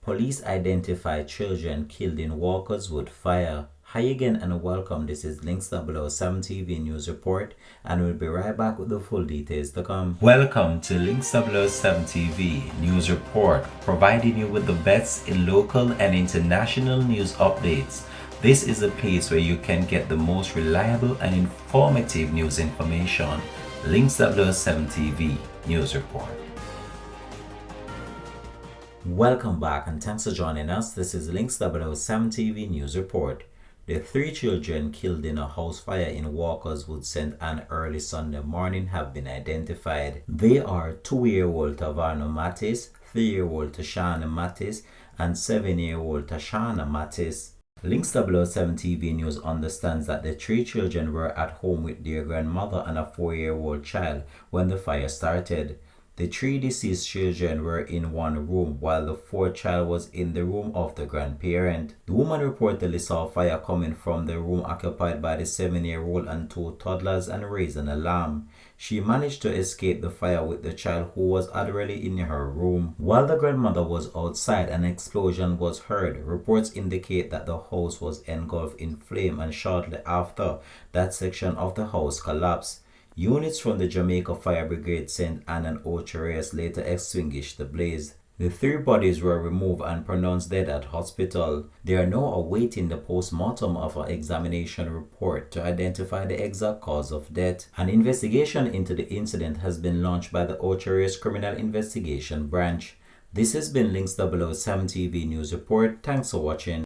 Police identify children killed in Walkerswood fire. Hi again and welcome. This is Links 007 TV News Report, and we'll be right back with the full details to come. Welcome to Links 007 TV News Report, providing you with the best in local and international news updates. This is a place where you can get the most reliable and informative news information. Links 007 TV News Report. Welcome back and thanks for joining us. This is Links 007 TV News Report. The three children killed in a house fire in Walkerswood St. Anne early Sunday morning have been identified. They are 2-year-old Tavarno Mattis, 3-year-old Tashana Mattis, and 7-year-old Tashana Mattis. Links 007 TV News understands that the three children were at home with their grandmother and a 4-year-old child when the fire started. The three deceased children were in one room while the fourth child was in the room of the grandparent. The woman reportedly saw fire coming from the room occupied by the 7-year-old and 2 toddlers and raised an alarm. She managed to escape the fire with the child, who was already in her room. While the grandmother was outside, an explosion was heard. Reports indicate that the house was engulfed in flame, and shortly after, that section of the house collapsed. Units from the Jamaica Fire Brigade St. Anne and Walkerswood later extinguished the blaze. The 3 bodies were removed and pronounced dead at hospital. They are now awaiting the post-mortem of an examination report to identify the exact cause of death. An investigation into the incident has been launched by the Walkerswood Criminal Investigation Branch. This has been Links 007 TV News Report. Thanks for watching.